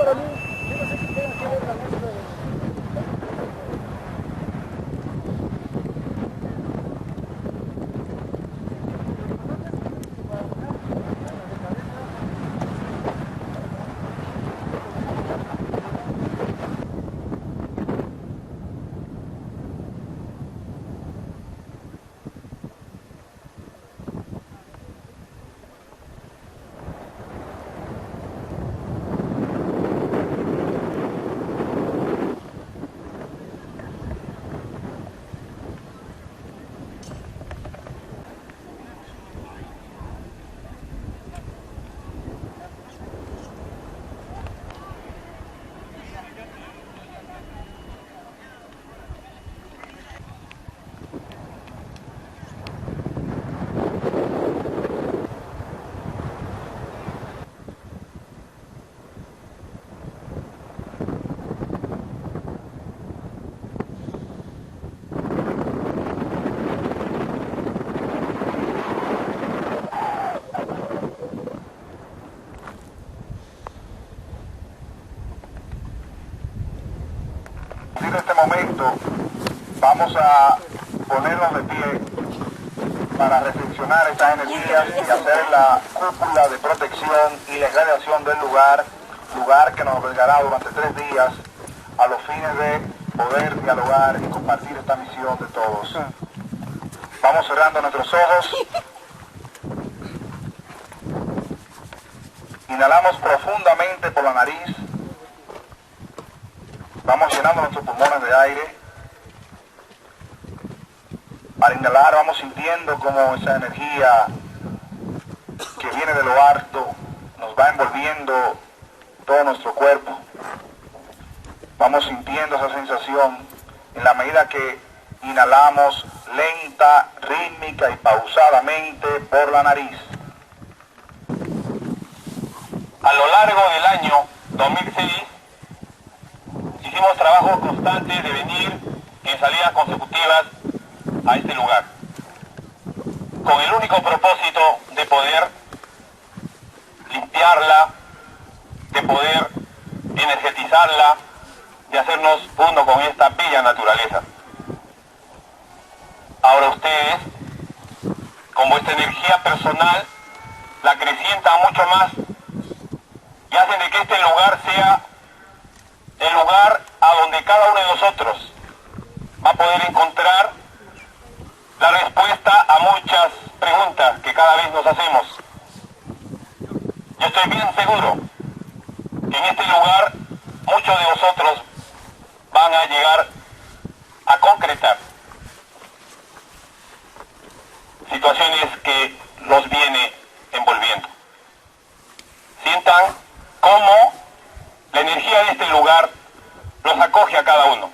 En este momento vamos a ponernos de pie para reflexionar estas energías y hacer la cúpula de protección y la irradiación del lugar que nos albergará durante 3 días a los fines de poder dialogar y compartir esta misión de todos. Vamos cerrando nuestros ojos. Inhalamos profundamente por la nariz. Vamos llenando nuestros pulmones de aire. Al inhalar vamos sintiendo como esa energía que viene de lo alto nos va envolviendo todo nuestro cuerpo. Vamos sintiendo esa sensación en la medida que inhalamos lenta, rítmica y pausadamente por la nariz. A lo largo del año 2006 hicimos trabajos constantes de venir en salidas consecutivas a este lugar, con el único propósito de poder limpiarla, de poder energetizarla, de hacernos uno con esta bella naturaleza. Ahora ustedes, con vuestra energía personal, la acrecientan mucho más y hacen de que este lugar sea el lugar a donde cada uno de nosotros va a poder encontrar la respuesta a muchas preguntas que cada vez nos hacemos. Yo estoy bien seguro que en este lugar muchos de vosotros van a llegar a concretar situaciones que los viene envolviendo. Sientan cómo la energía de este lugar los acoge a cada uno.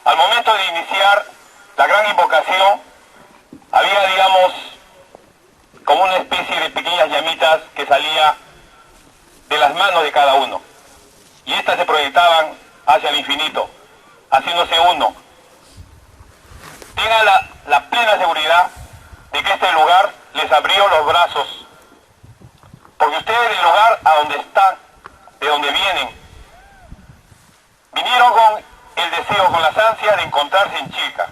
Al momento de iniciar la gran invocación, había, digamos, como una especie de pequeñas llamitas que salía de las manos de cada uno. Y estas se proyectaban hacia el infinito, haciéndose uno. Tengan la plena seguridad de que este lugar les abrió los brazos, porque ustedes del lugar a donde están, de donde vinieron con el deseo, con las ansias de encontrarse en Chilca.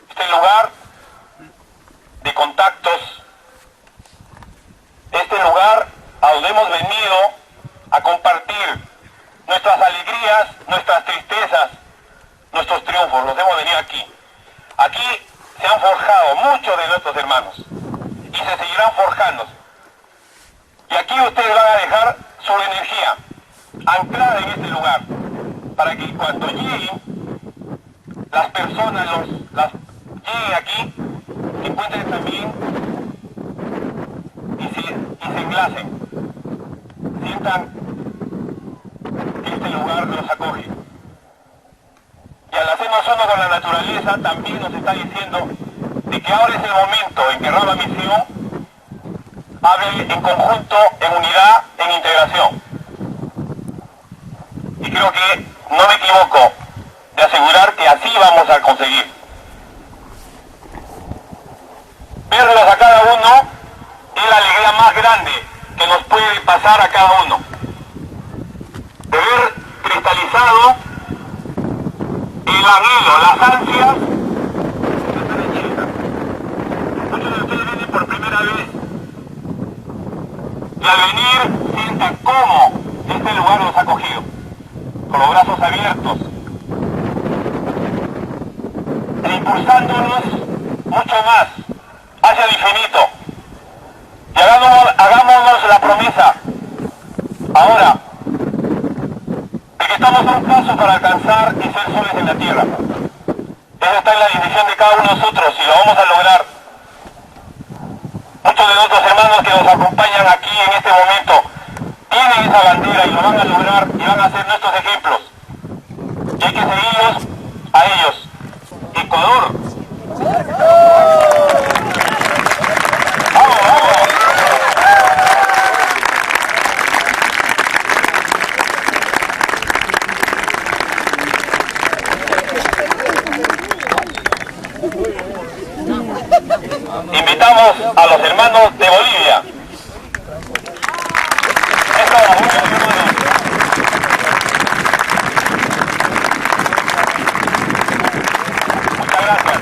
Este lugar de contactos, este lugar a donde hemos venido a compartir nuestras alegrías, nuestras tristezas, nuestros triunfos, los hemos venido aquí. Aquí se han forjado muchos de nuestros hermanos y se seguirán forjando. Y aquí ustedes van a dejar su energía anclada en este lugar, para que cuando lleguen las personas, lleguen aquí, encuentren también y se enlacen, sientan que este lugar los acoge. Y al hacernos uno con la naturaleza, también nos está diciendo de que ahora es el momento en que Rama Misión hable en conjunto, en unidad, en integración. Y creo que no me equivoco de asegurar que así vamos a conseguir. Verlos a cada uno es la alegría más grande que nos puede pasar a cada uno. expresado el anhelo, las ansias de estar en Chilca. Muchos de ustedes vienen por primera vez y al venir sientan cómo este lugar los ha acogido, con los brazos abiertos e impulsándonos mucho más hacia el infinito. Y hagámonos la promesa ahora de que estamos a un paso para alcanzar y ser soles en la tierra. Eso está en la decisión de cada uno de nosotros y lo vamos a lograr. Muchos de nuestros hermanos que nos acompañan aquí en este momento tienen esa bandera y lo van a lograr y van a ser nuestros ejemplos. Y hay que seguirlos a ellos. Ecuador. ¡Vamos, vamos! Invitamos a los hermanos de Bolivia. Muchas gracias.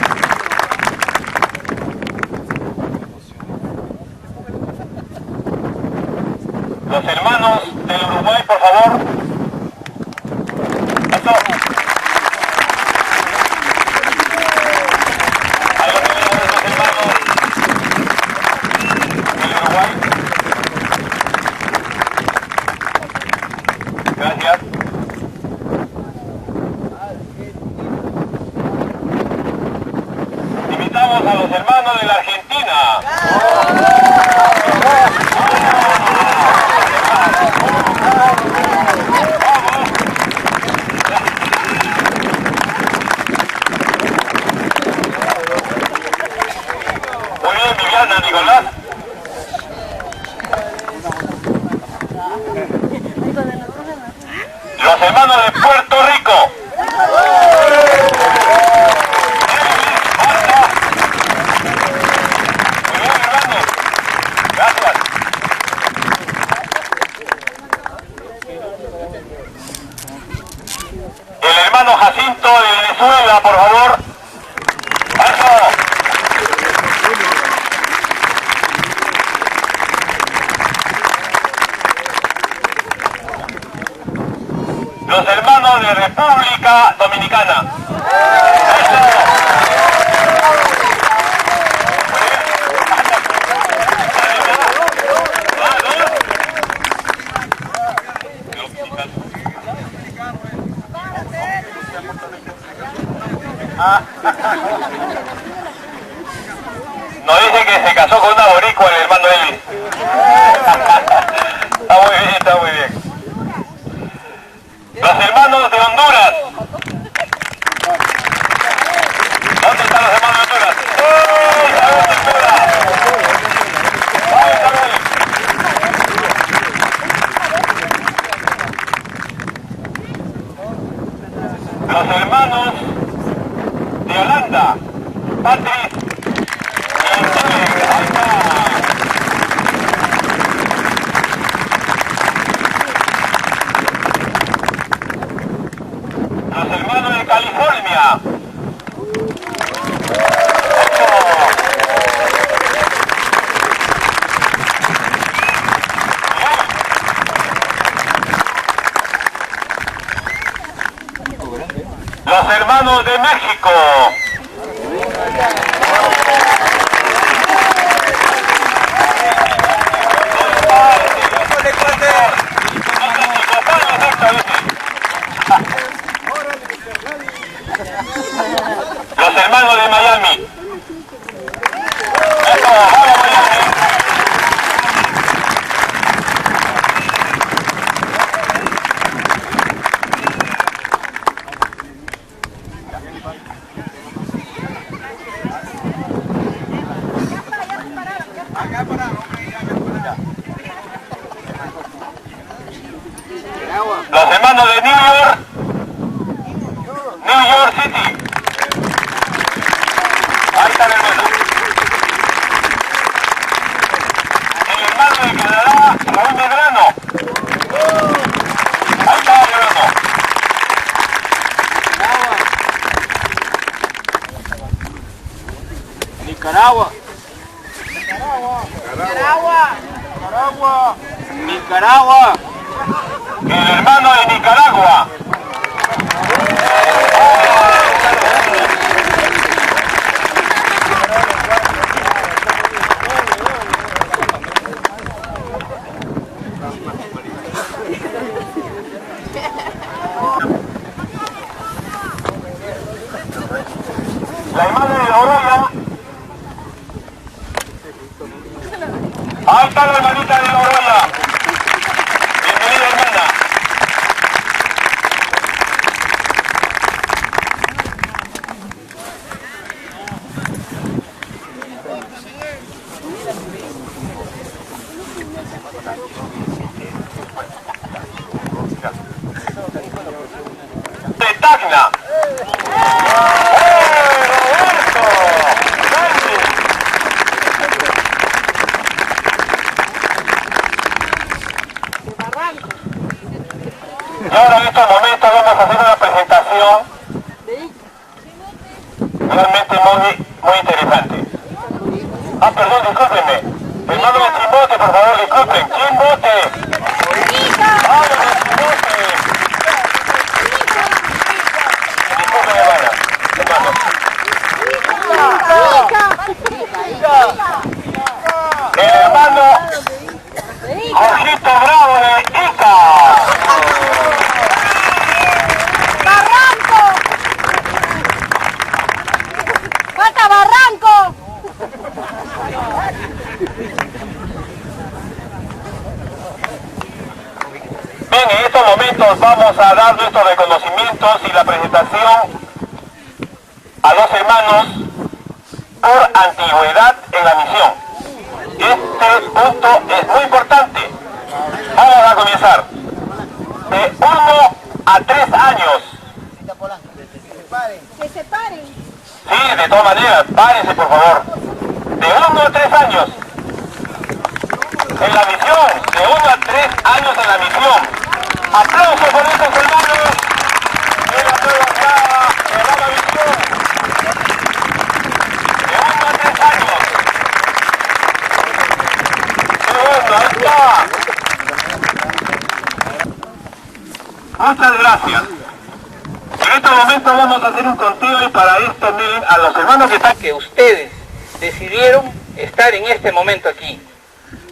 Los hermanos del Uruguay, por favor. Eso. Ahí lo tenemos nuestros hermanos del Uruguay. Gracias. Invitamos a los hermanos de la Argentina. Muy bien, Viviana, Nicolás. Los hermanos de Puerto Rico. Muy bien, hermanos. Gracias. El hermano Jacinto de Venezuela, por favor. ¡Eso! Los hermanos de República Dominicana. ¡Eso! Nos dice que se casó con una boricua el hermano Elvis. Está muy bien, está muy bien. Los hermanos de Honduras. ¿Dónde están los hermanos de Honduras? ¡Oh, Isabel de Honduras! ¡Vamos, Isabel! Los hermanos de Holanda, Patrick y Antonio. Ahí está. Los hermanos de California. Los hermanos de México. Los hermanos de Miami. Eso, vamos Miami. Los hermanos de New York City. Ahí está el hermano. El hermano de Canadá, Raúl Medrano. Ahí está el hermano. Nicaragua. Nicaragua. El hermano de Nicaragua. La hermana de Oroya. Ahí está la hermanita de Oroya. Bienvenida, hermana. De Tacna. Y ahora en estos momentos vamos a hacer una presentación realmente muy interesante. Ah, perdón, discúlpenme. Hermano de Chimbote, por favor, disculpen. Chimbote. ¡Habla de Chimbote! Disculpen, hermana. El hermano Jorgito Bravo de Ica. ¡Barranco! Bien, en estos momentos vamos a dar nuestros reconocimientos y la presentación a dos hermanos por antigüedad en la misión. Este punto es muy importante. Vamos a comenzar. De 1 a 3 años. Que se paren. Sí, de todas maneras, párense por favor. De 1 a 3 años. En la misión, de 1 a 3 años en la misión. Aplausos por estos hermanos. El aplauso acá, en la misión. De 1 a 3 años. Segundo, ahí está. Muchas gracias. En este momento vamos a hacer un conteo y para esto miren a los hermanos que están... Que ustedes decidieron estar en este momento aquí.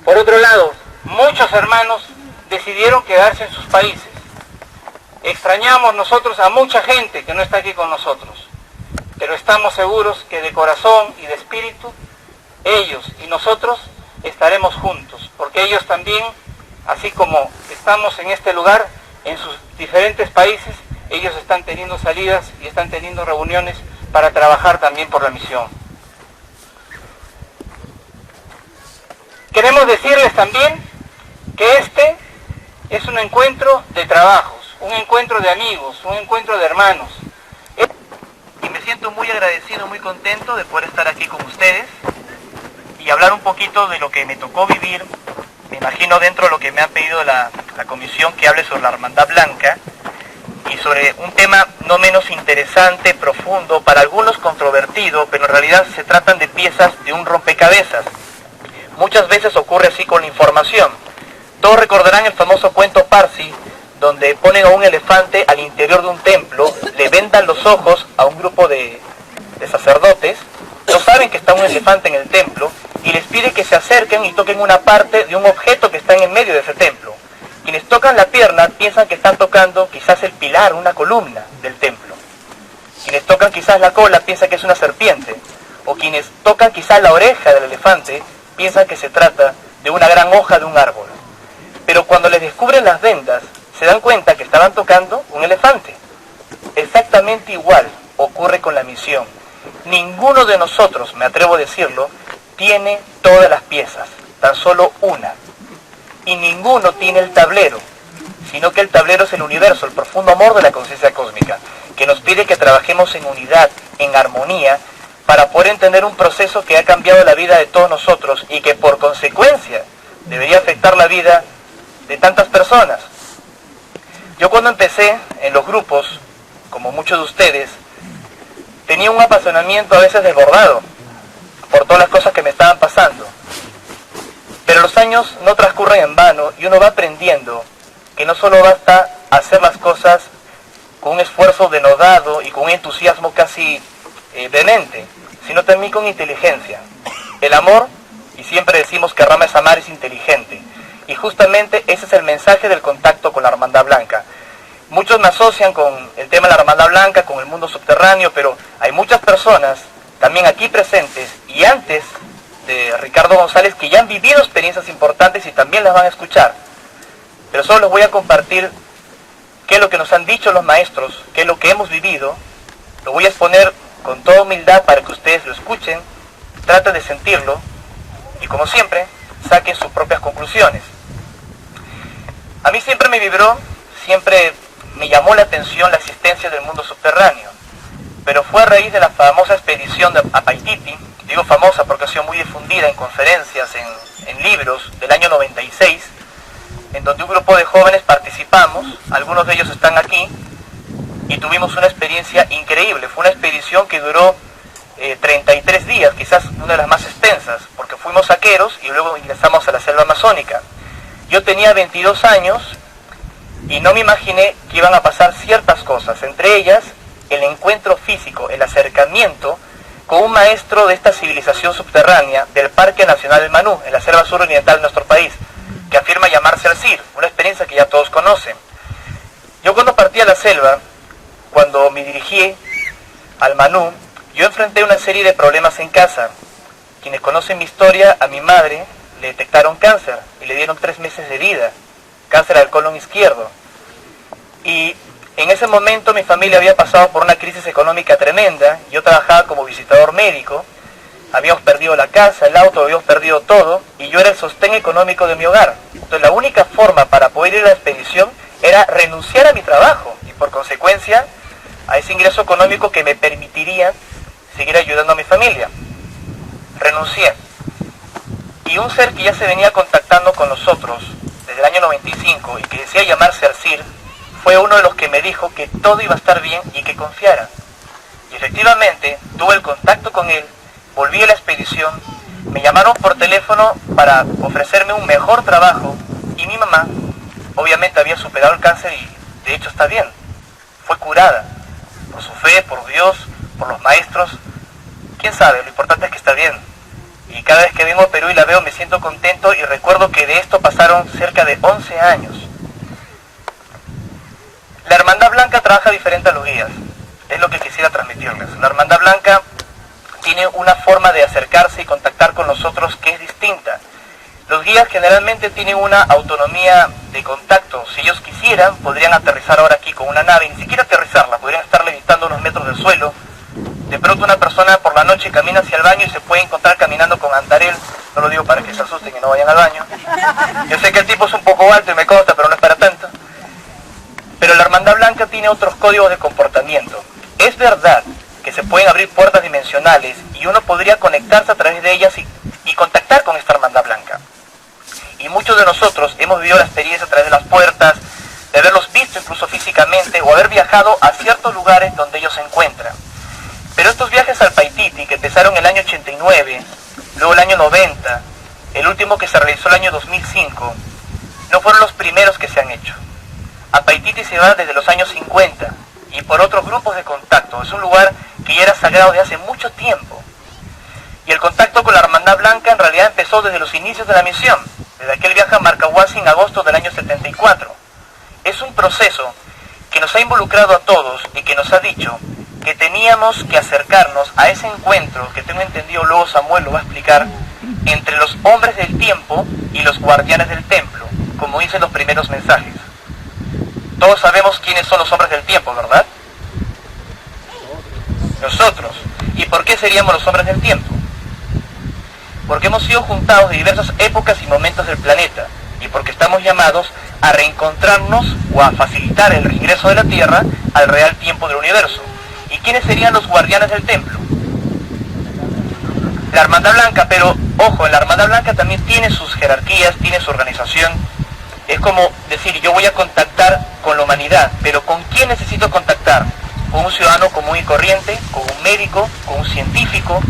Por otro lado, muchos hermanos decidieron quedarse en sus países. Extrañamos nosotros a mucha gente que no está aquí con nosotros, pero estamos seguros que de corazón y de espíritu, ellos y nosotros estaremos juntos, porque ellos también, así como estamos en este lugar, en sus diferentes países, ellos están teniendo salidas y están teniendo reuniones para trabajar también por la misión. Queremos decirles también que este es un encuentro de trabajos, un encuentro de amigos, un encuentro de hermanos. Y me siento muy agradecido, muy contento de poder estar aquí con ustedes y hablar un poquito de lo que me tocó vivir. Me imagino dentro de lo que me ha pedido la comisión que hable sobre la Hermandad Blanca y sobre un tema no menos interesante, profundo, para algunos controvertido, pero en realidad se tratan de piezas de un rompecabezas. Muchas veces ocurre así con la información. Todos recordarán el famoso cuento Parsi, donde ponen a un elefante al interior de un templo, le vendan los ojos a un grupo de sacerdotes, no saben que está un elefante en el templo, y les pide que se acerquen y toquen una parte de un objeto que está en el medio de ese templo. Quienes tocan la pierna piensan que están tocando quizás el pilar, una columna del templo. Quienes tocan quizás la cola piensan que es una serpiente, o quienes tocan quizás la oreja del elefante piensan que se trata de una gran hoja de un árbol. Pero cuando les descubren las vendas, se dan cuenta que estaban tocando un elefante. Exactamente igual ocurre con la misión. Ninguno de nosotros, me atrevo a decirlo, tiene todas las piezas, tan solo una. Y ninguno tiene el tablero, sino que el tablero es el universo, el profundo amor de la conciencia cósmica, que nos pide que trabajemos en unidad, en armonía, para poder entender un proceso que ha cambiado la vida de todos nosotros y que por consecuencia debería afectar la vida de tantas personas. Yo cuando empecé en los grupos, como muchos de ustedes, tenía un apasionamiento a veces desbordado por por todas las cosas que me estaban pasando. Pero los años no transcurren en vano y uno va aprendiendo que no solo basta hacer las cosas con un esfuerzo denodado y con un entusiasmo casi vehemente, sino también con inteligencia. El amor, y siempre decimos que Rama es amar, es inteligente. Y justamente ese es el mensaje del contacto con la Hermandad Blanca. Muchos me asocian con el tema de la Hermandad Blanca, con el mundo subterráneo, pero hay muchas personas también aquí presentes y antes de Ricardo González que ya han vivido experiencias importantes y también las van a escuchar. Pero solo les voy a compartir qué es lo que nos han dicho los maestros, qué es lo que hemos vivido. Lo voy a exponer con toda humildad para que ustedes lo escuchen, traten de sentirlo y, como siempre, saquen sus propias conclusiones. A mí siempre me vibró, siempre me llamó la atención la existencia del mundo subterráneo, pero fue a raíz de la famosa expedición a Paititi, digo famosa porque ha sido muy difundida en conferencias, en libros, del año 96, en donde un grupo de jóvenes participamos, algunos de ellos están aquí, y tuvimos una experiencia increíble. Fue una expedición que duró 33 días, quizás una de las más extensas, porque fuimos saqueros y luego ingresamos a la selva amazónica. Yo tenía 22 años y no me imaginé que iban a pasar ciertas cosas, entre ellas el encuentro físico, el acercamiento con un maestro de esta civilización subterránea del Parque Nacional del Manú, en la selva suroriental de nuestro país, que afirma llamarse Alcir, una experiencia que ya todos conocen. Yo cuando partí a la selva, cuando me dirigí al Manú, yo enfrenté una serie de problemas en casa. Quienes conocen mi historia, a mi madre le detectaron cáncer y le dieron 3 meses de vida, cáncer al colon izquierdo. Y en ese momento mi familia había pasado por una crisis económica tremenda. Yo trabajaba como visitador médico, habíamos perdido la casa, el auto, habíamos perdido todo, y yo era el sostén económico de mi hogar. Entonces la única forma para poder ir a la expedición era renunciar a mi trabajo, y por consecuencia a ese ingreso económico que me permitiría seguir ayudando a mi familia. Renuncié. Y un ser que ya se venía contactando con nosotros desde el año 95 y que decía llamarse Alcir, fue uno de los que me dijo que todo iba a estar bien y que confiara. Y efectivamente tuve el contacto con él, volví a la expedición, me llamaron por teléfono para ofrecerme un mejor trabajo y mi mamá obviamente había superado el cáncer y de hecho está bien, fue curada por su fe, por Dios, por los maestros, quién sabe, lo importante es que está bien. Y cada vez que vengo a Perú y la veo me siento contento y recuerdo que de esto pasaron cerca de 11 años. La Hermandad Blanca trabaja diferente a los guías, es lo que quisiera transmitirles. La Hermandad Blanca tiene una forma de acercarse y contactar con nosotros que es distinta. Los guías generalmente tienen una autonomía de contacto. Si ellos quisieran, podrían aterrizar ahora aquí con una nave, y ni siquiera aterrizarla, podrían estar levitando unos metros del suelo. De pronto una persona por la noche camina hacia el baño y se puede encontrar caminando con Andarel. No lo digo para que se asusten y no vayan al baño. Yo sé que el tipo es un poco alto y me consta, pero no es para tanto. Pero la Hermandad Blanca tiene otros códigos de comportamiento. Es verdad que se pueden abrir puertas dimensionales y uno podría conectarse a través de ellas y contactar con esta Hermandad Blanca. Y muchos de nosotros hemos vivido la experiencia a través de las puertas, de haberlos visto incluso físicamente o haber viajado a ciertos lugares donde ellos se encuentran. Pero estos viajes al Paititi, que empezaron el año 89, luego el año 90, el último que se realizó el año 2005, no fueron los primeros que se han hecho. A Paititi se va desde los años 50 y por otros grupos de contacto. Es un lugar que ya era sagrado desde hace mucho tiempo. Y el contacto con la Hermandad Blanca en realidad empezó desde los inicios de la misión, desde aquel viaje a Marcahuasi en agosto del año 74. Es un proceso que nos ha involucrado a todos y que nos ha dicho que teníamos que acercarnos a ese encuentro, que tengo entendido, luego Samuel lo va a explicar, entre los hombres del tiempo y los guardianes del templo, como dicen los primeros mensajes. Todos sabemos quiénes son los hombres del tiempo, ¿verdad? Nosotros. ¿Y por qué seríamos los hombres del tiempo? Porque hemos sido juntados de diversas épocas y momentos del planeta, y porque estamos llamados a reencontrarnos o a facilitar el reingreso de la Tierra al real tiempo del universo. ¿Y quiénes serían los guardianes del templo? La Hermandad Blanca, pero ojo, la Hermandad Blanca también tiene sus jerarquías, tiene su organización. Es como decir, yo voy a contactar con la humanidad, pero ¿con quién necesito contactar? ¿Con un ciudadano común y corriente? ¿Con un médico? ¿Con un científico?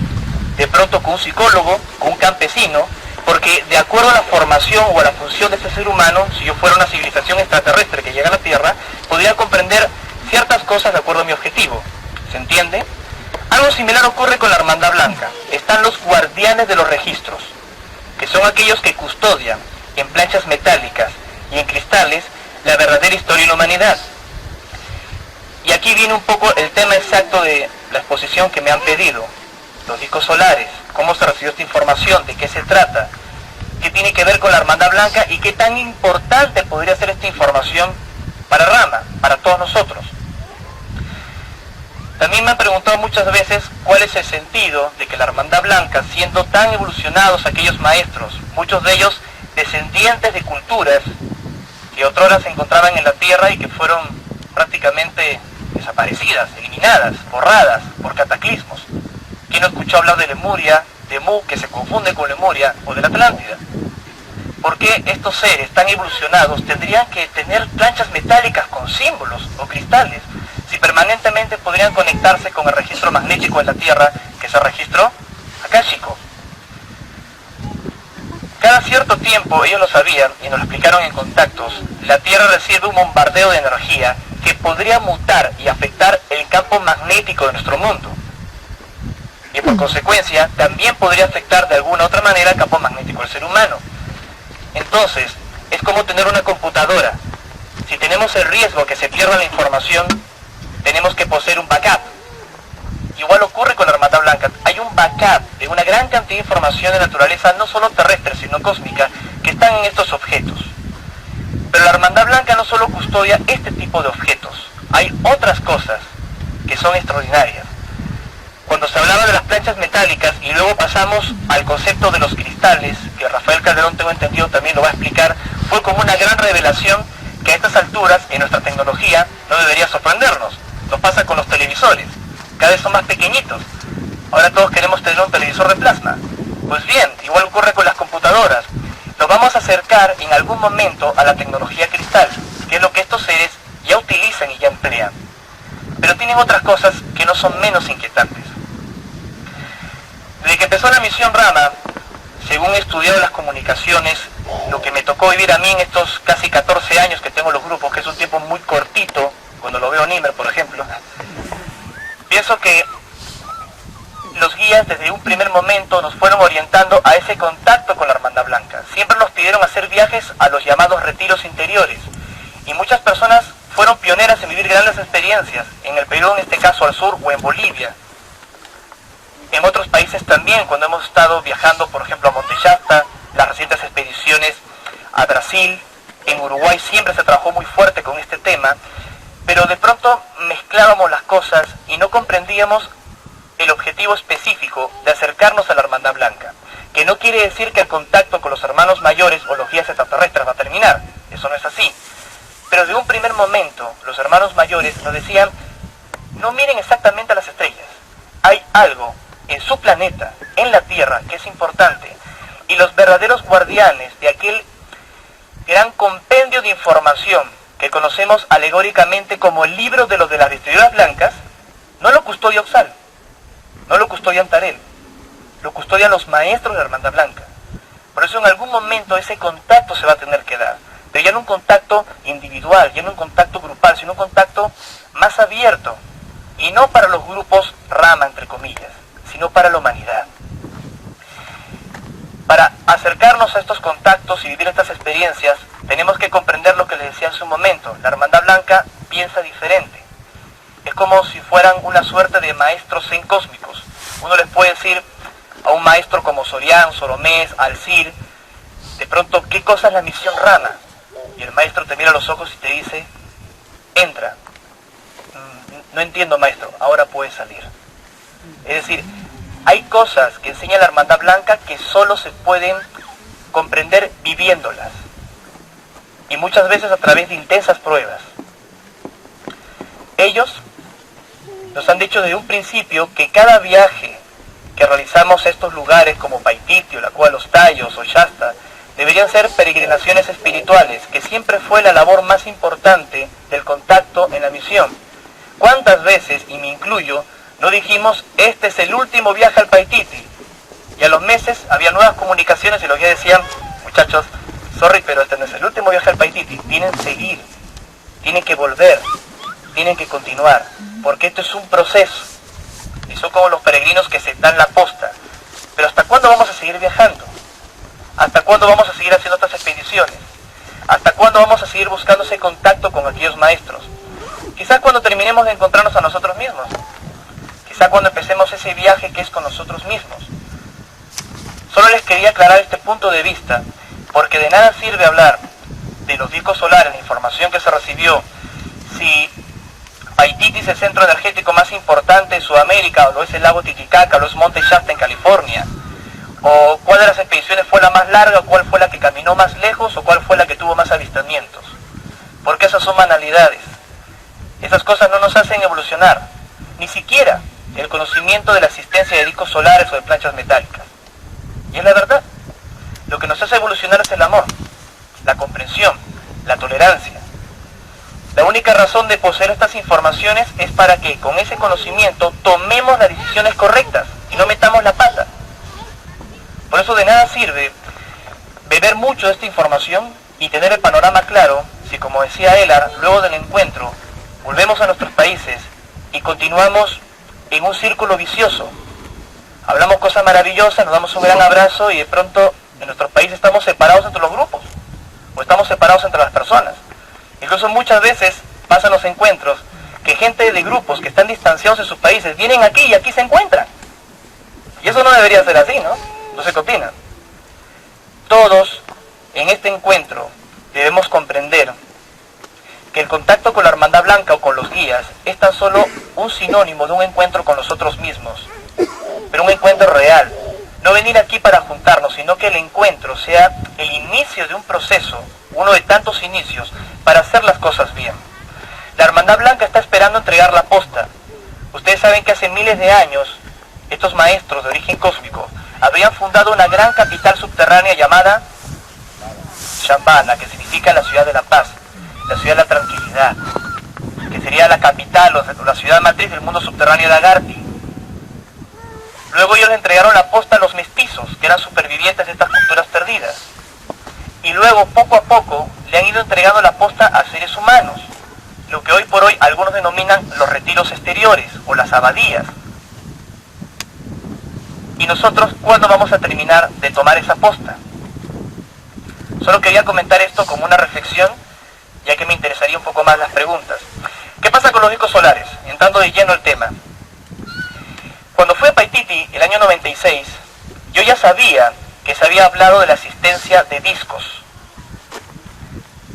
de pronto con un psicólogo, con un campesino, porque de acuerdo a la formación o a la función de este ser humano, si yo fuera una civilización extraterrestre que llega a la Tierra, podría comprender ciertas cosas de acuerdo a mi objetivo. ¿Se entiende? Algo similar ocurre con la Hermandad Blanca. Están los guardianes de los registros, que son aquellos que custodian en planchas metálicas y en cristales la verdadera historia de la humanidad. Y aquí viene un poco el tema exacto de la exposición que me han pedido. Los discos solares, cómo se recibió esta información, de qué se trata, qué tiene que ver con la Hermandad Blanca y qué tan importante podría ser esta información para Rama, para todos nosotros. También me han preguntado muchas veces cuál es el sentido de que la Hermandad Blanca, siendo tan evolucionados aquellos maestros, muchos de ellos descendientes de culturas que otrora se encontraban en la Tierra y que fueron prácticamente desaparecidas, eliminadas, borradas por cataclismos. ¿Quién no escuchó hablar de Lemuria, de Mu, que se confunde con Lemuria, o de la Atlántida? ¿Por qué estos seres tan evolucionados tendrían que tener planchas metálicas con símbolos o cristales, si permanentemente podrían conectarse con el registro magnético en la Tierra, que es el registro akáshico? Cada cierto tiempo, ellos lo sabían y nos lo explicaron en contactos, la Tierra recibe un bombardeo de energía que podría mutar y afectar el campo magnético de nuestro mundo. Y por consecuencia, también podría afectar de alguna u otra manera el campo magnético del ser humano. Entonces, es como tener una computadora. Si tenemos el riesgo que se pierda la información, tenemos que poseer un backup. Igual ocurre con la Hermandad Blanca. Hay un backup de una gran cantidad de información de naturaleza, no solo terrestre, sino cósmica, que están en estos objetos. Pero la Hermandad Blanca no solo custodia este tipo de objetos. Hay otras cosas que son extraordinarias. Cuando se hablaba de las planchas metálicas y luego pasamos al concepto de los cristales, que Rafael Calderón, tengo entendido, también lo va a explicar, fue como una gran revelación que a estas alturas, en nuestra tecnología, no debería sorprendernos. Nos pasa con los televisores. Cada vez son más pequeñitos. Ahora todos queremos tener un televisor de plasma. Pues bien, igual ocurre con las computadoras. Nos vamos a acercar en algún momento a la tecnología cristal, que es lo que estos seres ya utilizan y ya emplean. Pero tienen otras cosas que no son menos inquietantes. Desde que empezó la misión Rama, según he estudiado las comunicaciones, lo que me tocó vivir a mí en estos casi 14 años que tengo los grupos, que es un tiempo muy cortito, cuando lo veo Nimer, por ejemplo, pienso que los guías desde un primer momento nos fueron orientando a ese contacto con la Hermandad Blanca. Siempre nos pidieron hacer viajes a los llamados retiros interiores, y muchas personas fueron pioneras en vivir grandes experiencias, en el Perú, en este caso al sur, o en Bolivia. En otros países también, cuando hemos estado viajando, por ejemplo, a Monte Shasta, las recientes expediciones a Brasil, en Uruguay siempre se trabajó muy fuerte con este tema, pero de pronto mezclábamos las cosas y no comprendíamos el objetivo específico de acercarnos a la Hermandad Blanca, que no quiere decir que el contacto con los hermanos mayores o los guías extraterrestres va a terminar, eso no es así. Pero de un primer momento, los hermanos mayores nos decían, no miren exactamente a las estrellas, hay algo en su planeta, en la Tierra, que es importante, y los verdaderos guardianes de aquel gran compendio de información que conocemos alegóricamente como el libro de los de las vestiduras blancas, no lo custodia Oxal, no lo custodia Antarel, lo custodian los maestros de la Hermandad Blanca. Por eso en algún momento ese contacto se va a tener que dar, pero ya no un contacto individual, ya no un contacto grupal, sino un contacto más abierto, y no para los grupos Rama, entre comillas, sino para la humanidad. Para acercarnos a estos contactos y vivir estas experiencias, tenemos que comprender lo que les decía hace un momento. La Hermandad Blanca piensa diferente. Es como si fueran una suerte de maestros zen cósmicos. Uno les puede decir a un maestro como Sorián, Soromés, Alcir, de pronto, ¿qué cosa es la misión Rama? Y el maestro te mira a los ojos y te dice, entra. No entiendo, maestro, ahora puedes salir. Es decir, hay cosas que enseña la Hermandad Blanca que solo se pueden comprender viviéndolas. Y muchas veces a través de intensas pruebas. Ellos nos han dicho desde un principio que cada viaje que realizamos a estos lugares como Paititi, o la Cueva de los Tallos, o Shasta, deberían ser peregrinaciones espirituales, que siempre fue la labor más importante del contacto en la misión. ¿Cuántas veces, y me incluyo, no dijimos, este es el último viaje al Paititi, Y a los meses había nuevas comunicaciones y los guías decían, muchachos, sorry, pero este no es el último viaje al Paititi, tienen que seguir, tienen que volver, tienen que continuar, porque esto es un proceso, y son como los peregrinos que se dan la posta. Pero ¿hasta cuándo vamos a seguir viajando? ¿Hasta cuándo vamos a seguir haciendo estas expediciones? ¿Hasta cuándo vamos a seguir buscando ese contacto con aquellos maestros? Quizá cuando terminemos de encontrarnos a nosotros mismos, quizá cuando empecemos ese viaje que es con nosotros mismos. Solo les quería aclarar este punto de vista, porque de nada sirve hablar de los discos solares, la información que se recibió, si Paititi es el centro energético más importante de Sudamérica, o lo es el lago Titicaca, o lo es Monte Shasta en California, o cuál de las expediciones fue la más larga, o cuál fue la que caminó más lejos, o cuál fue la que tuvo más avistamientos. Porque esas son banalidades. Esas cosas no nos hacen evolucionar, ni siquiera el conocimiento de la existencia de discos solares o de planchas metálicas. Y es la verdad. Lo que nos hace evolucionar es el amor, la comprensión, la tolerancia. La única razón de poseer estas informaciones es para que con ese conocimiento tomemos las decisiones correctas y no metamos la pata. Por eso de nada sirve beber mucho de esta información y tener el panorama claro si, como decía Elar, luego del encuentro volvemos a nuestros países y continuamos en un círculo vicioso. Hablamos cosas maravillosas, nos damos un gran abrazo y de pronto en nuestros países estamos separados entre los grupos o estamos separados entre las personas. Incluso muchas veces pasan los encuentros que gente de grupos que están distanciados en sus países vienen aquí y aquí se encuentran. Y eso no debería ser así, ¿no? No sé qué opinan. Todos en este encuentro debemos comprender que el contacto con la Hermandad Blanca o con los guías es tan solo un sinónimo de un encuentro con nosotros mismos, pero un encuentro real. No venir aquí para juntarnos, sino que el encuentro sea el inicio de un proceso, uno de tantos inicios, para hacer las cosas bien. La Hermandad Blanca está esperando entregar la posta. Ustedes saben que hace miles de años, estos maestros de origen cósmico habían fundado una gran capital subterránea llamada Shambhala, que significa la ciudad de la paz, la ciudad de la tranquilidad, que sería la capital o la ciudad matriz del mundo subterráneo de Agarthy. Luego ellos le entregaron la posta a los mestizos, que eran supervivientes de estas culturas perdidas. Y luego, poco a poco, le han ido entregando la posta a seres humanos, lo que hoy por hoy algunos denominan los retiros exteriores o las abadías. ¿Y nosotros cuándo vamos a terminar de tomar esa posta? Solo quería comentar esto como una reflexión, ya que me interesaría un poco más las preguntas. ¿Qué pasa con los discos solares? Entrando de lleno al tema. Cuando fui a Paititi el año 96, yo ya sabía que se había hablado de la existencia de discos.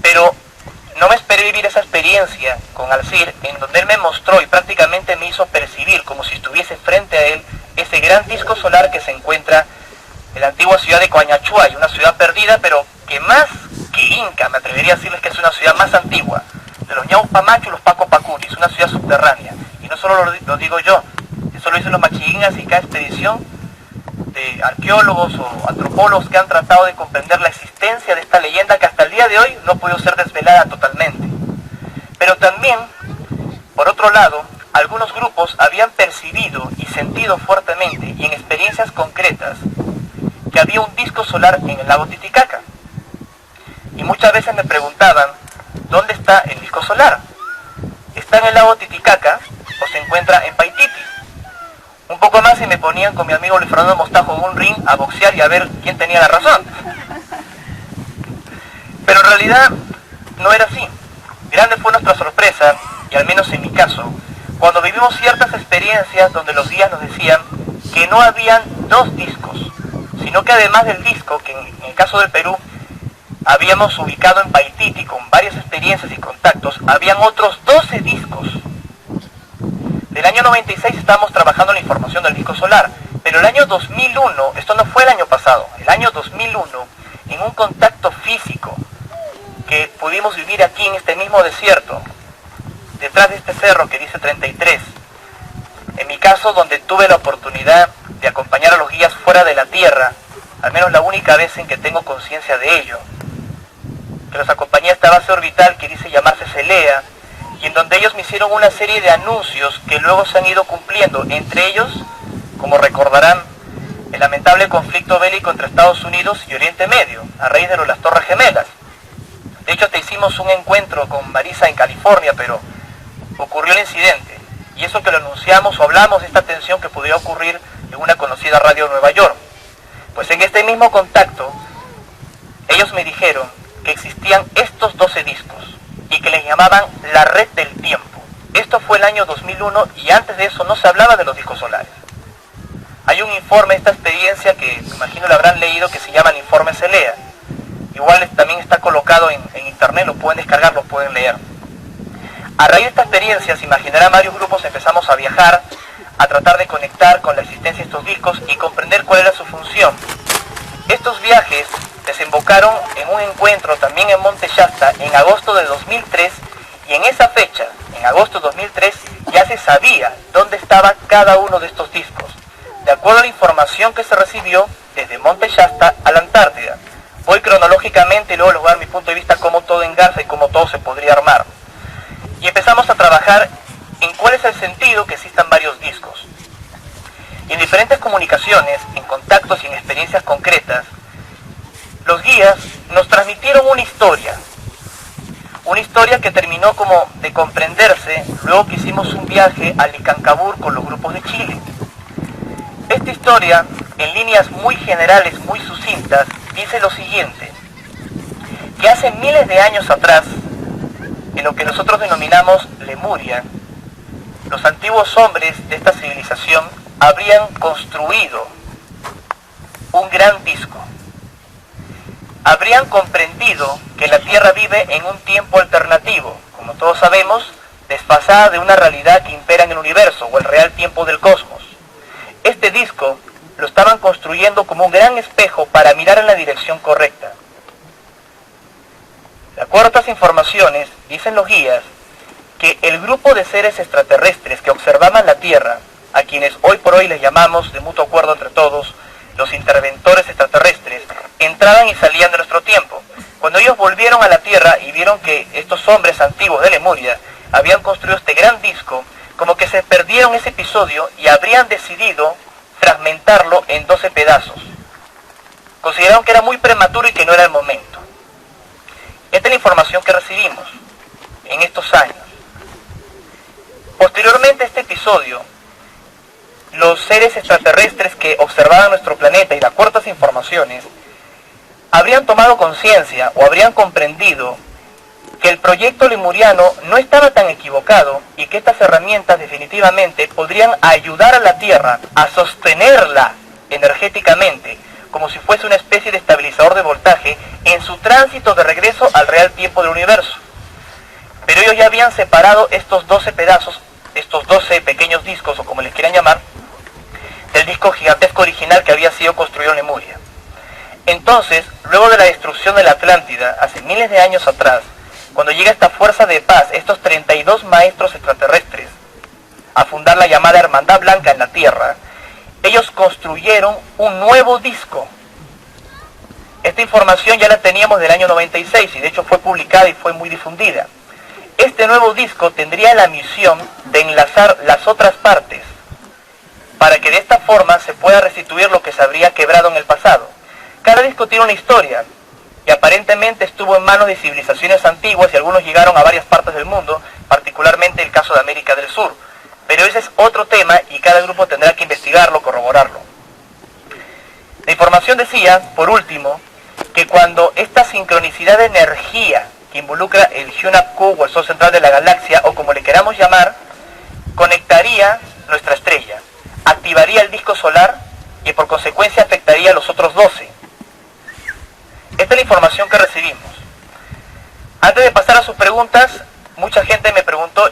Pero no me esperé vivir esa experiencia con Alcir, en donde él me mostró y prácticamente me hizo percibir, como si estuviese frente a él, ese gran disco solar que se encuentra en la antigua ciudad de Coañachuay, una ciudad perdida, pero que más que Inca, me atrevería a decirles que es una ciudad más antigua, de los Ñaus Pamachu y los Paco Pacuris, una ciudad subterránea. Y no solo lo digo yo, eso lo dicen los Machiguingas y cada expedición de arqueólogos o antropólogos que han tratado de comprender la existencia de esta leyenda que hasta el día de hoy no ha podido ser desvelada totalmente. Pero también, por otro lado, algunos grupos habían percibido y sentido fuertemente y en experiencias concretas que había un disco solar en el lago Titicaca. Y muchas veces me preguntaban, ¿dónde está el disco solar? ¿Está en el lago Titicaca o se encuentra en Paititi? Un poco más y me ponían con mi amigo Luis Fernando Mostajo en un ring a boxear y a ver quién tenía la razón. Pero en realidad no era así. Grande fue nuestra sorpresa, y al menos en mi caso, cuando vivimos ciertas experiencias donde los guías nos decían que no habían dos discos, sino que además del disco, que en el caso del Perú habíamos ubicado en Paititi con varias experiencias y contactos, habían otros 12 discos. Del año 96 estábamos trabajando la información del disco solar, pero el año 2001, esto no fue el año pasado, el año 2001, en un contacto físico que pudimos vivir aquí en este mismo desierto, detrás de este cerro que dice 33, en mi caso donde tuve la oportunidad de acompañar a los guías fuera de la tierra, al menos la única vez en que tengo conciencia de ello, que los acompañé a esta base orbital que dice llamarse Celea, y en donde ellos me hicieron una serie de anuncios que luego se han ido cumpliendo, entre ellos, como recordarán, el lamentable conflicto bélico entre Estados Unidos y Oriente Medio, a raíz de las Torres Gemelas. De hecho, te hicimos un encuentro con Marisa en California, pero ocurrió el incidente. Y eso que lo anunciamos o hablamos de esta tensión que podría ocurrir en una conocida radio de Nueva York. Pues en este mismo contacto, ellos me dijeron que existían estos 12 discos y que les llamaban la red del tiempo. Esto fue el año 2001 y antes de eso no se hablaba de los discos solares. Hay un informe de esta experiencia que me imagino lo habrán leído, que se llama el informe CELEA. Igual también está colocado en internet, lo pueden descargar, lo pueden leer. A raíz de esta experiencia, se imaginarán, varios grupos empezamos a viajar, a tratar de conectar con la existencia de estos discos y comprender cuál era su función. Estos viajes desembocaron en un encuentro también en Monte Shasta en agosto de 2003, y en esa fecha, en agosto de 2003, ya se sabía dónde estaba cada uno de estos discos, de acuerdo a la información que se recibió desde Monte Shasta a la Antártida. Voy cronológicamente y luego les voy a dar mi punto de vista cómo todo engarza y cómo todo se podría armar. Y empezamos a trabajar en cuál es el sentido que existan varios discos. Y en diferentes comunicaciones, en contactos y en experiencias concretas, los guías nos transmitieron una historia que terminó como de comprenderse luego que hicimos un viaje a Licancabur con los grupos de Chile. Esta historia, en líneas muy generales, muy sucintas, dice lo siguiente: que hace miles de años atrás, en lo que nosotros denominamos Lemuria, los antiguos hombres de esta civilización habrían construido un gran disco. Habrían comprendido que la Tierra vive en un tiempo alternativo, como todos sabemos, desfasada de una realidad que impera en el universo, o el real tiempo del cosmos. Este disco lo estaban construyendo como un gran espejo para mirar en la dirección correcta. De acuerdo a estas informaciones, dicen los guías que el grupo de seres extraterrestres que observaban la Tierra, a quienes hoy por hoy les llamamos de mutuo acuerdo entre todos los interventores extraterrestres, entraban y salían de nuestro tiempo. Cuando ellos volvieron a la Tierra y vieron que estos hombres antiguos de Lemuria habían construido este gran disco, como que se perdieron ese episodio y habrían decidido fragmentarlo en 12 pedazos. Consideraron que era muy prematuro y que no era el momento. Esta es la información que recibimos en estos años. Posteriormente a este episodio, los seres extraterrestres que observaban nuestro planeta y de acuerdo a estas informaciones, habrían tomado conciencia o habrían comprendido que el proyecto lemuriano no estaba tan equivocado y que estas herramientas definitivamente podrían ayudar a la Tierra a sostenerla energéticamente, como si fuese una especie de estabilizador de voltaje en su tránsito de regreso al real tiempo del universo. Pero ellos ya habían separado estos 12 pedazos, estos 12 pequeños discos, o como les quieran llamar, del disco gigantesco original que había sido construido en Lemuria. Entonces, luego de la destrucción de la Atlántida, hace miles de años atrás, cuando llega esta fuerza de paz, estos 32 maestros extraterrestres, a fundar la llamada Hermandad Blanca en la Tierra, ellos construyeron un nuevo disco. Esta información ya la teníamos del año 96 y de hecho fue publicada y fue muy difundida. Este nuevo disco tendría la misión de enlazar las otras partes, para que de esta forma se pueda restituir lo que se habría quebrado en el pasado. Cada disco tiene una historia, y aparentemente estuvo en manos de civilizaciones antiguas y algunos llegaron a varias partes del mundo, particularmente el caso de América del Sur. Pero ese es otro tema y cada grupo tendrá que investigarlo, corroborarlo. La información decía, por último, que cuando esta sincronicidad de energía que involucra el Hunapku o el Sol central de la galaxia, o como le queramos llamar, conectaría nuestra estrella, activaría el disco solar y por consecuencia afectaría a los otros 12. Esta es la información que recibimos. Antes de pasar a sus preguntas, mucha gente me preguntó,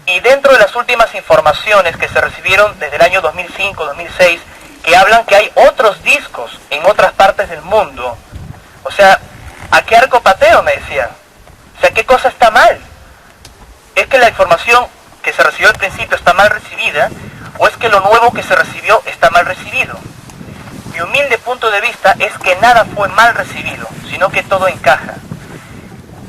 y dentro de las últimas informaciones que se recibieron desde el año 2005-2006, que hablan que hay otros discos en otras partes del mundo, o sea, ¿a qué arco pateo? Me decían. O sea, ¿qué cosa está mal? ¿Es que la información que se recibió al principio está mal recibida, o es que lo nuevo que se recibió está mal recibido? Mi humilde punto de vista es que nada fue mal recibido, sino que todo encaja.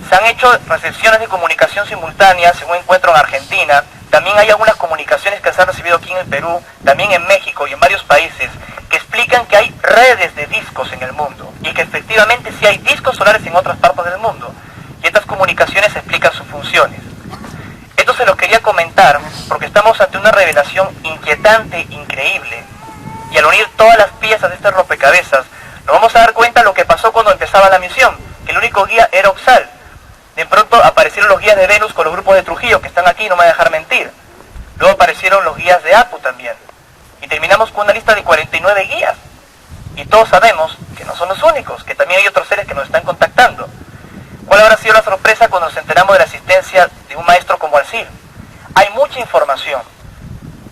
Se han hecho recepciones de comunicación simultáneas en un encuentro en Argentina, también hay algunas comunicaciones que se han recibido aquí en el Perú, también en México y en varios países, que explican que hay redes de discos en el mundo y que efectivamente sí hay discos solares en otras partes del mundo y estas comunicaciones explican sus funciones. Esto se lo quería comentar porque estamos ante una revelación inquietante, increíble, y al unir todas las piezas de este rompecabezas nos vamos a dar cuenta de lo que pasó cuando empezaba la misión, que el único guía era Oxal. De pronto aparecieron los guías de Venus con los grupos de Trujillo, que están aquí, no me van a dejar mentir. Luego aparecieron los guías de Apu también. Y terminamos con una lista de 49 guías. Y todos sabemos que no son los únicos, que también hay otros seres que nos están contactando. ¿Cuál habrá sido la sorpresa cuando nos enteramos de la existencia de un maestro como Alcir? Hay mucha información.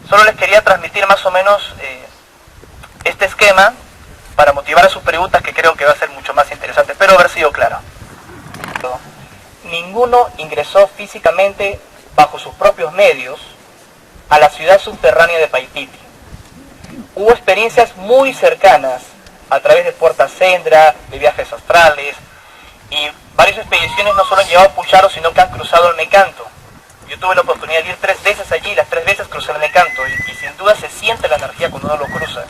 Solo les quería transmitir más o menos este esquema para motivar a sus preguntas, que creo que va a ser mucho más interesante. Espero haber sido claro. Ninguno ingresó físicamente bajo sus propios medios a la ciudad subterránea de Paititi. Hubo experiencias muy cercanas a través de Puerta Sendra, de viajes astrales, y varias expediciones no solo han llevado a Pucharo, sino que han cruzado el Mecanto. Yo tuve la oportunidad de ir 3 veces allí, las 3 veces crucé el Mecanto, y sin duda se siente la energía cuando uno lo cruza.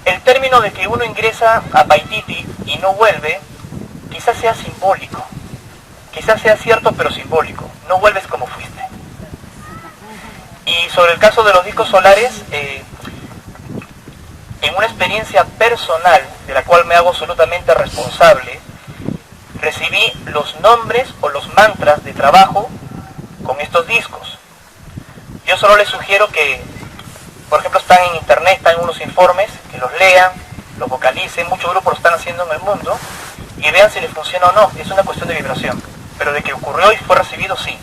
El término de que uno ingresa a Paititi y no vuelve, quizás sea simbólico, quizás sea cierto pero simbólico, no vuelves como fuiste. Y sobre el caso de los discos solares, en una experiencia personal, de la cual me hago absolutamente responsable, recibí los nombres o los mantras de trabajo con estos discos. Yo solo les sugiero que, por ejemplo, están en internet, están en unos informes, que los lean, los vocalicen, muchos grupos lo están haciendo en el mundo, y vean si les funciona o no. Es una cuestión de vibración, pero de que ocurrió y fue recibido, sí.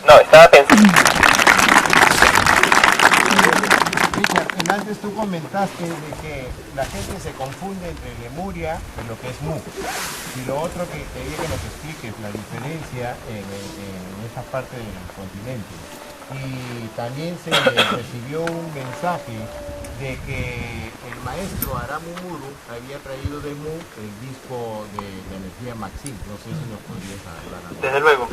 No, estaba pensando. Richard, antes tú comentaste de que la gente se confunde entre Lemuria y lo que es Mu. Y lo otro que quería que nos expliques la diferencia en esa parte del continente. Y también se recibió un mensaje de que el maestro Aramu Muru había traído de Mu el disco de la energía Maxim. No sé si nos podrías hablar algo. Desde luego.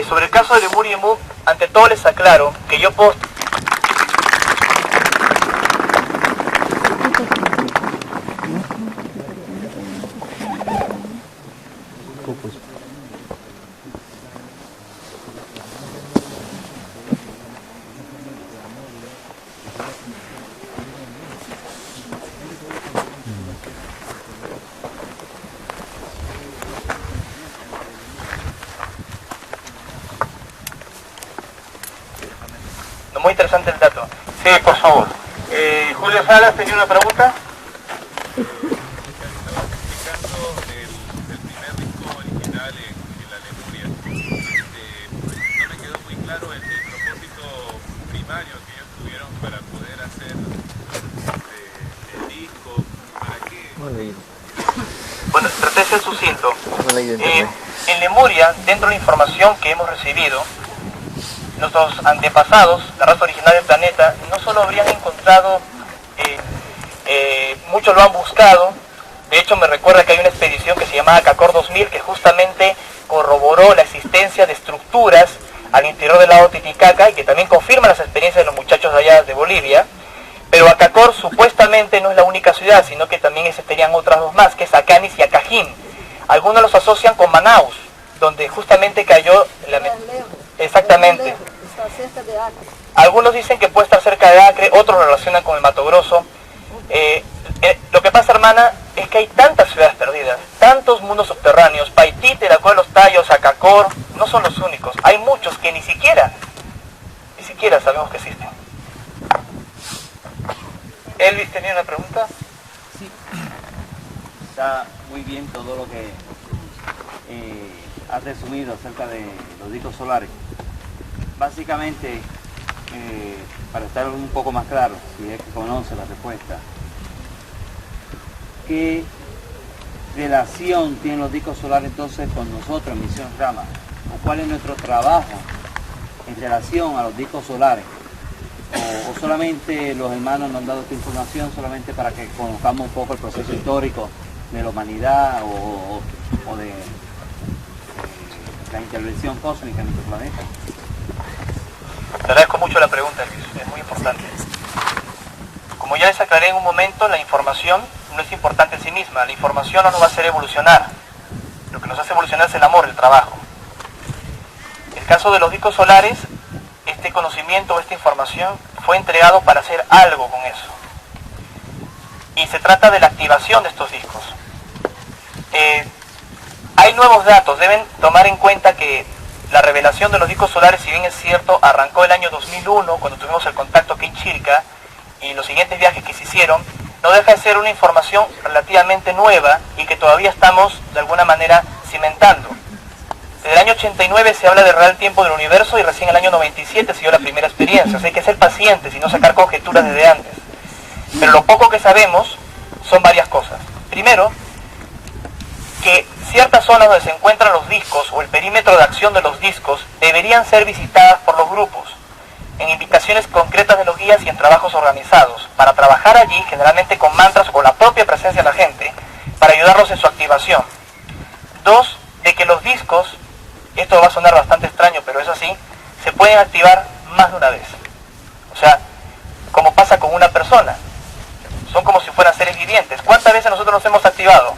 Sobre el caso de Lemuria y Mu, ante todo les aclaro que yo puedo... Muy interesante el dato. Sí, por favor. Julio Salas tenía una pregunta. Estaba explicando el primer disco original en la Lemuria. No me quedó muy claro el propósito primario que ellos tuvieron para poder hacer el disco. ¿Para qué? Bueno, traté de ser sucinto. En Lemuria, dentro de la información que hemos recibido, nuestros antepasados, la raza original del planeta, no solo habrían encontrado, muchos lo han buscado. De hecho, me recuerda que hay una expedición que se llamaba Cacor 2000, que justamente corroboró la existencia de estructuras al interior del lago Titicaca y que también confirma las experiencias de los muchachos de allá de Bolivia. Pero Acacor supuestamente no es la única ciudad, sino que también existirían otras dos más, que es Acanis y Acajín. Algunos los asocian con Manaus, donde justamente cayó la... Exactamente. Está cerca de Acre. Algunos dicen que puede estar cerca de Acre, otros lo relacionan con el Mato Grosso. Lo que pasa, hermana, es que hay tantas ciudades perdidas, tantos mundos subterráneos. Paititi, la cual los tallos, Acacor, no son los únicos. Hay muchos que ni siquiera sabemos que existen. Elvis tenía una pregunta. Sí, está muy bien todo lo que has resumido acerca de los discos solares. Básicamente, para estar un poco más claro, si es que conoce la respuesta, ¿qué relación tienen los discos solares entonces con nosotros en Misión Rama? ¿O cuál es nuestro trabajo en relación a los discos solares? ¿O solamente los hermanos nos han dado esta información solamente para que conozcamos un poco el proceso histórico de la humanidad o de la intervención cósmica en nuestro planeta? Te agradezco mucho la pregunta, Elvis, es muy importante. Como ya les aclaré en un momento, la información no es importante en sí misma, la información no nos va a hacer evolucionar. Lo que nos hace evolucionar es el amor, el trabajo. En el caso de los discos solares, este conocimiento, esta información fue entregado para hacer algo con eso. Y se trata de la activación de estos discos. Hay nuevos datos, deben tomar en cuenta que la revelación de los discos solares, si bien es cierto, arrancó el año 2001, cuando tuvimos el contacto aquí en Chilca, y los siguientes viajes que se hicieron, no deja de ser una información relativamente nueva y que todavía estamos, de alguna manera, cimentando. Desde el año 89 se habla de real tiempo del universo y recién en el año 97 se dio la primera experiencia. O sea, hay que ser pacientes y no sacar conjeturas desde antes. Pero lo poco que sabemos son varias cosas. Primero, que ciertas zonas donde se encuentran los discos o el perímetro de acción de los discos deberían ser visitadas por los grupos, en invitaciones concretas de los guías y en trabajos organizados, para trabajar allí, generalmente con mantras o con la propia presencia de la gente, para ayudarlos en su activación. Dos, de que los discos, esto va a sonar bastante extraño, pero es así, se pueden activar más de una vez. O sea, como pasa con una persona, son como si fueran seres vivientes. ¿Cuántas veces nosotros nos hemos activado?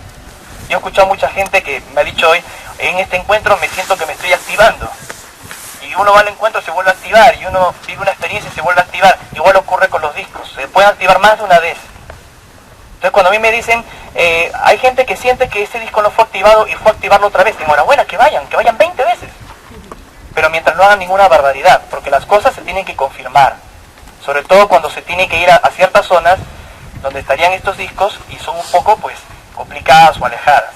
Yo he escuchado a mucha gente que me ha dicho hoy, en este encuentro me siento que me estoy activando. Y uno va al encuentro y se vuelve a activar, y uno vive una experiencia y se vuelve a activar. Igual ocurre con los discos, se pueden activar más de una vez. Entonces cuando a mí me dicen, hay gente que siente que ese disco no fue activado y fue a activarlo otra vez, enhorabuena, que vayan 20 veces. Pero mientras no hagan ninguna barbaridad, porque las cosas se tienen que confirmar. Sobre todo cuando se tiene que ir a ciertas zonas donde estarían estos discos y son un poco, pues, complicadas o alejadas.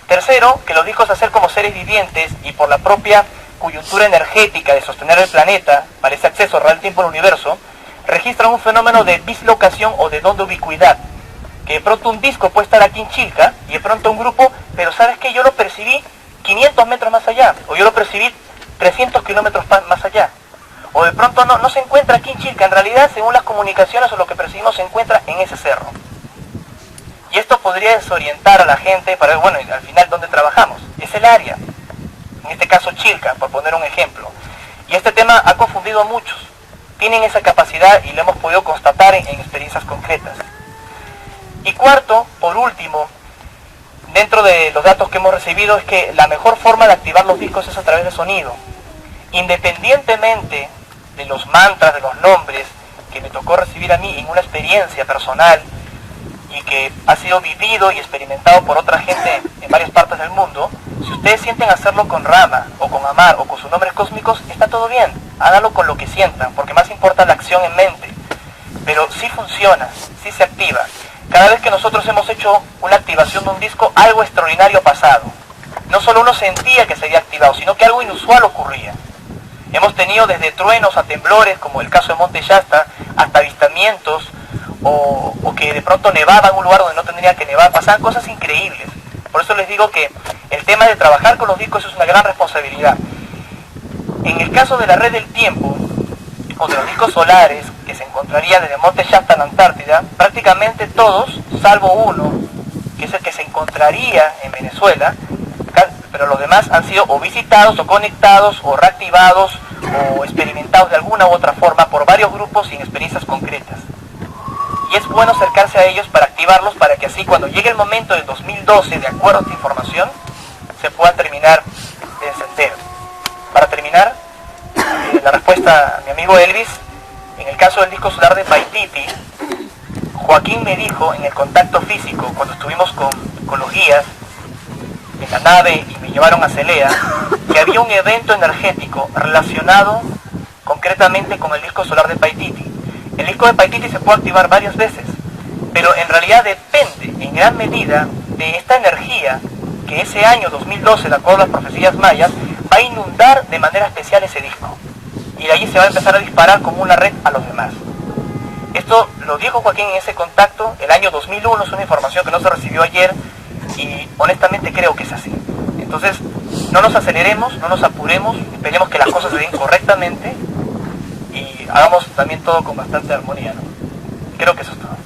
Tercero, que los discos, al ser como seres vivientes y por la propia coyuntura energética de sostener el planeta para ese acceso real tiempo al universo, registran un fenómeno de dislocación o de don de ubicuidad, que de pronto un disco puede estar aquí en Chilca y de pronto un grupo, pero ¿sabes qué? Yo lo percibí 500 metros más allá, o yo lo percibí 300 kilómetros más allá, o de pronto no se encuentra aquí en Chilca, en realidad según las comunicaciones o lo que percibimos se encuentra en ese cerro. Y esto podría desorientar a la gente para ver, bueno, al final, ¿dónde trabajamos? Es el área. En este caso, Chilca, por poner un ejemplo. Y este tema ha confundido a muchos. Tienen esa capacidad y lo hemos podido constatar en experiencias concretas. Y cuarto, por último, dentro de los datos que hemos recibido, es que la mejor forma de activar los discos es a través de sonido. Independientemente de los mantras, de los nombres que me tocó recibir a mí en una experiencia personal, y que ha sido vivido y experimentado por otra gente en varias partes del mundo, si ustedes sienten hacerlo con Rama, o con Amar, o con sus nombres cósmicos, está todo bien, háganlo con lo que sientan, porque más importa la acción en mente. Pero sí funciona, sí se activa. Cada vez que nosotros hemos hecho una activación de un disco, algo extraordinario ha pasado. No solo uno sentía que se había activado, sino que algo inusual ocurría. Hemos tenido desde truenos a temblores, como el caso de Monte Shasta, hasta avistamientos, o que de pronto nevaba en un lugar donde no tendría que nevar, pasaban cosas increíbles. Por eso les digo que el tema de trabajar con los discos es una gran responsabilidad. En el caso de la red del tiempo, o de los discos solares, que se encontrarían desde Monte Shasta en la Antártida, prácticamente todos, salvo uno, que es el que se encontraría en Venezuela, pero los demás han sido o visitados, o conectados, o reactivados, o experimentados de alguna u otra forma por varios grupos y en experiencias concretas. Y es bueno acercarse a ellos para activarlos, para que así cuando llegue el momento del 2012, de acuerdo a esta información, se pueda terminar de encender. Para terminar, la respuesta a mi amigo Elvis, en el caso del disco solar de Paititi, Joaquín me dijo en el contacto físico, cuando estuvimos con los guías en la nave y me llevaron a Celea, que había un evento energético relacionado concretamente con el disco solar de Paititi. El disco de Paititi se puede activar varias veces, pero en realidad depende en gran medida de esta energía que ese año 2012, de acuerdo a las profecías mayas, va a inundar de manera especial ese disco. Y de allí se va a empezar a disparar como una red a los demás. Esto lo dijo Joaquín en ese contacto, el año 2001, es una información que no se recibió ayer, y honestamente creo que es así. Entonces, no nos aceleremos, no nos apuremos, esperemos que las cosas se den correctamente, y hagamos también todo con bastante armonía, ¿no? Creo que eso es todo.